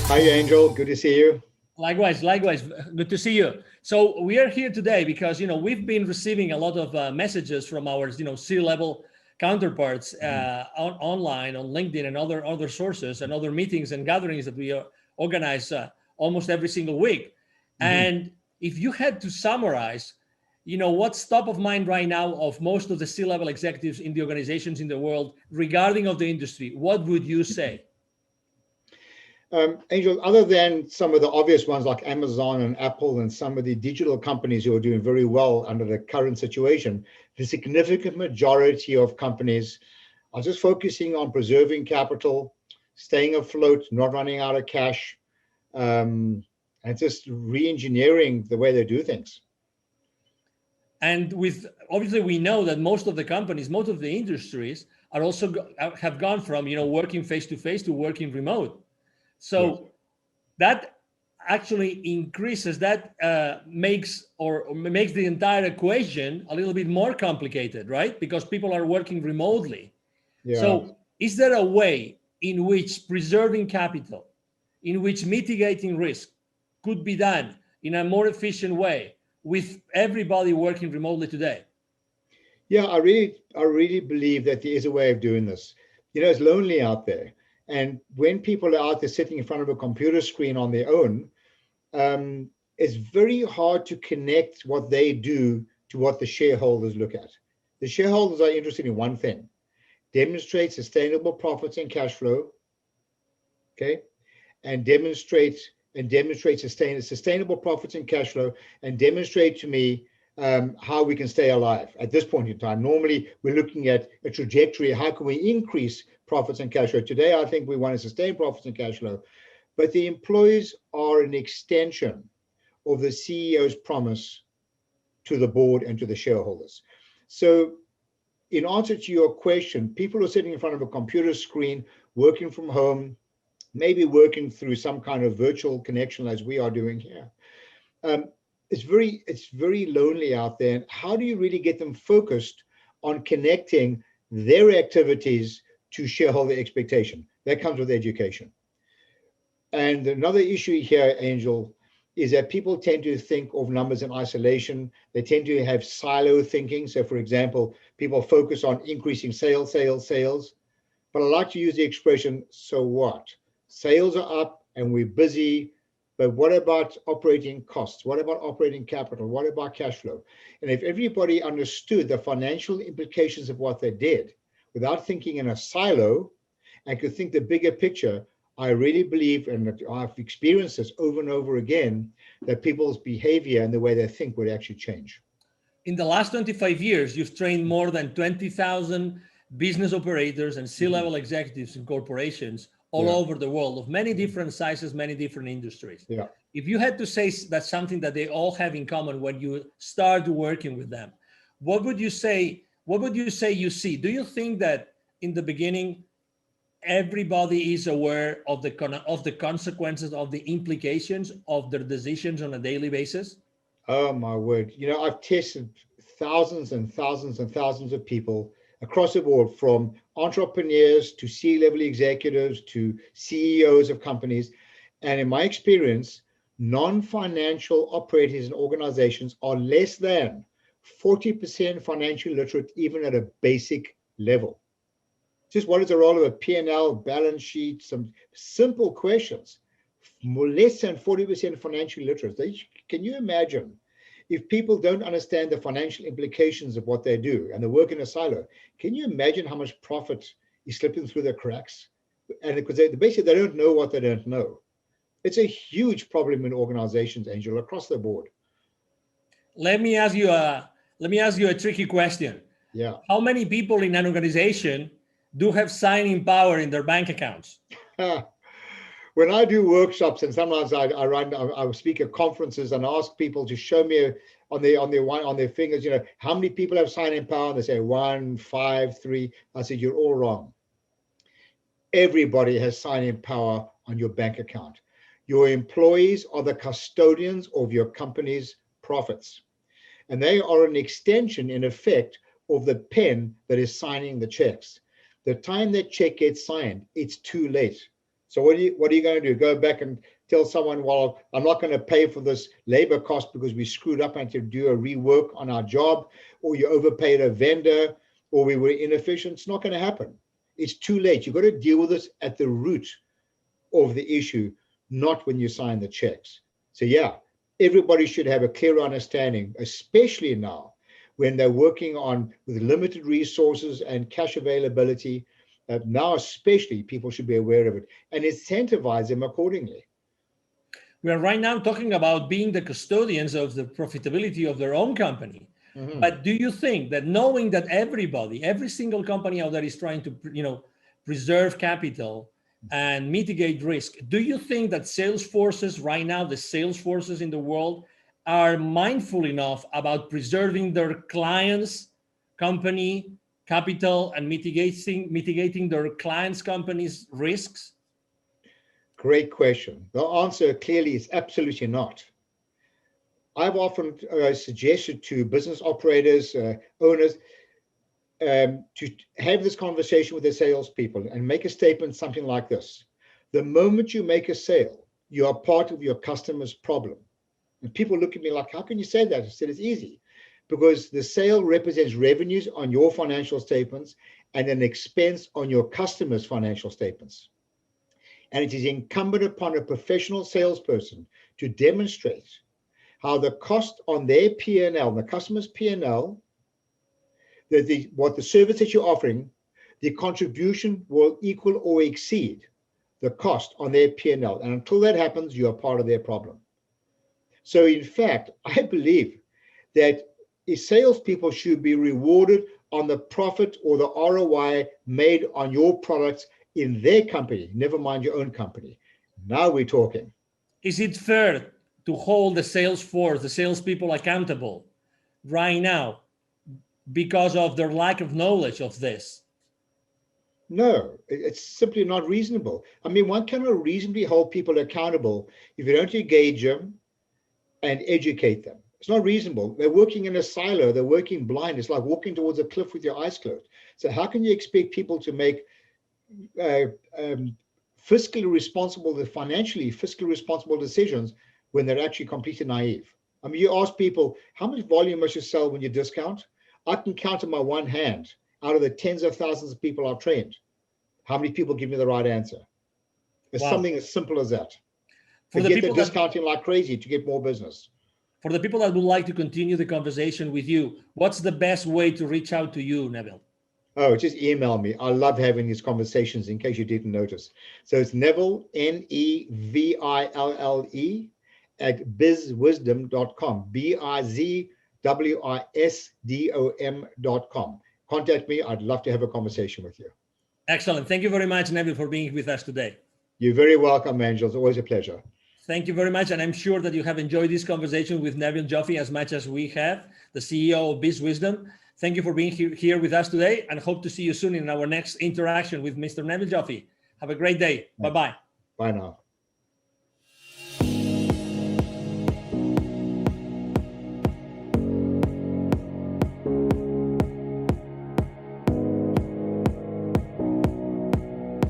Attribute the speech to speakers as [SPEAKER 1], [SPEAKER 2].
[SPEAKER 1] Hi, Angel. Good to see you.
[SPEAKER 2] Likewise, likewise. Good to see you. So we are here today because we've been receiving a lot of messages from our C-level counterparts online on LinkedIn and other sources and other meetings and gatherings that we organize almost every single week. And if you had to summarize, what's top of mind right now of most of the C-level executives in the organizations in the world regarding of the industry, what would you say?
[SPEAKER 1] Angel, other than some of the obvious ones like Amazon and Apple and some of the digital companies who are doing very well under the current situation, the significant majority of companies are just focusing on preserving capital, staying afloat, not running out of cash, and just re-engineering the way they do things.
[SPEAKER 2] And obviously we know that most of the companies, most of the industries are also have gone from working face to face to working remote. So yes, that actually increases, that makes the entire equation a little bit more complicated, right? Because people are working remotely. Yeah. So is there a way in which preserving capital, in which mitigating risk could be done in a more efficient way with everybody working remotely today?
[SPEAKER 1] Yeah, I really believe that there is a way of doing this. It's lonely out there. And when people are out there sitting in front of a computer screen on their own, it's very hard to connect what they do to what the shareholders look at. The shareholders are interested in one thing: demonstrate sustainable profits and cash flow, okay? And demonstrate sustainable profits and cash flow, and demonstrate to me how we can stay alive at this point in time. Normally, we're looking at a trajectory. How can we increase profits and cash flow? Today, I think we want to sustain profits and cash flow, but the employees are an extension of the CEO's promise to the board and to the shareholders. So in answer to your question, people are sitting in front of a computer screen, working from home, maybe working through some kind of virtual connection as we are doing here. It's very lonely out there. How do you really get them focused on connecting their activities to shareholder expectation? That comes with education. And another issue here, Angel, is that people tend to think of numbers in isolation. They tend to have silo thinking. So for example, people focus on increasing sales. But I like to use the expression, so what? Sales are up and we're busy, but what about operating costs? What about operating capital? What about cash flow? And if everybody understood the financial implications of what they did without thinking in a silo and could think the bigger picture, I really believe, and I've experienced this over and over again, that people's behavior and the way they think would actually change.
[SPEAKER 2] In the last 25 years, you've trained more than 20,000 business operators and C-level executives in corporations all over the world of many different sizes, many different industries. Yeah. If you had to say that's something that they all have in common when you start working with them, what would you say you see? Do you think that in the beginning, everybody is aware of the consequences, of the implications of their decisions on a daily basis?
[SPEAKER 1] Oh my word. I've tested thousands and thousands and thousands of people across the board, from entrepreneurs to C-level executives to CEOs of companies. And in my experience, non-financial operators and organizations are less than 40% financially literate, even at a basic level. Just what is the role of a P&L, balance sheet, some simple questions. Less than 40% financially literate. Can you imagine if people don't understand the financial implications of what they do and they work in a silo? Can you imagine how much profit is slipping through the cracks? And because basically they don't know what they don't know. It's a huge problem in organizations, Angel, across the board.
[SPEAKER 2] Let me ask you a tricky question.
[SPEAKER 1] Yeah.
[SPEAKER 2] How many people in an organization do have signing power in their bank accounts?
[SPEAKER 1] When I do workshops, and sometimes I speak at conferences and ask people to show me on their fingers, how many people have signing power? And they say 1, 5, 3. I said, you're all wrong. Everybody has signing power on your bank account. Your employees are the custodians of your company's profits, and they are an extension, in effect, of the pen that is signing the checks. The time that check gets signed, it's too late. So what are you going to do? Go back and tell someone, well, I'm not going to pay for this labor cost because we screwed up and to do a rework on our job, or you overpaid a vendor, or we were inefficient. It's not going to happen. It's too late. You've got to deal with this at the root of the issue, not when you sign the checks. So yeah, everybody should have a clear understanding, especially now when they're working on with limited resources and cash availability. Now especially people should be aware of it and incentivize them accordingly.
[SPEAKER 2] We are right now talking about being the custodians of the profitability of their own company. Mm-hmm. But do you think that knowing that every single company out there is trying to, preserve capital and mitigate risk, do you think that sales forces right now, the sales forces in the world, are mindful enough about preserving their clients' company capital and mitigating their clients' companies' risks?
[SPEAKER 1] Great question. The answer clearly is absolutely not. I've often suggested to business operators, owners, to have this conversation with their salespeople and make a statement something like this. The moment you make a sale, you are part of your customer's problem. And people look at me like, how can you say that? I said, it's easy. Because the sale represents revenues on your financial statements and an expense on your customer's financial statements. And it is incumbent upon a professional salesperson to demonstrate how the cost on their P&L, the customer's P&L, what the service that you're offering, the contribution will equal or exceed the cost on their P&L. And until that happens, you are part of their problem. So in fact, I believe that salespeople should be rewarded on the profit or the ROI made on your products in their company, never mind your own company. Now we're talking.
[SPEAKER 2] Is it fair to hold the sales force, the salespeople accountable right now because of their lack of knowledge of this?
[SPEAKER 1] No, it's simply not reasonable. I mean, one cannot reasonably hold people accountable if you don't engage them and educate them. It's not reasonable. They're working in a silo. They're working blind. It's like walking towards a cliff with your eyes closed. So how can you expect people to make fiscally responsible decisions when they're actually completely naive? I mean, you ask people, how much volume must you sell when you discount? I can count on my one hand out of the tens of thousands of people I've trained. How many people give me the right answer? It's something as simple as that. For the people discounting like crazy to get more business.
[SPEAKER 2] For the people that would like to continue the conversation with you, what's the best way to reach out to you, Neville?
[SPEAKER 1] Oh, just email me. I love having these conversations in case you didn't notice. So it's Neville, Neville, at bizwisdom.com, bizwisdom.com. Contact me. I'd love to have a conversation with you.
[SPEAKER 2] Excellent. Thank you very much, Neville, for being with us today.
[SPEAKER 1] You're very welcome, Angel. It's always a pleasure.
[SPEAKER 2] Thank you very much. And I'm sure that you have enjoyed this conversation with Neville Joffe as much as we have, the CEO of BizWisdom. Thank you for being here with us today, and hope to see you soon in our next interaction with Mr. Neville Joffe. Have a great day. Bye-bye.
[SPEAKER 1] Bye now.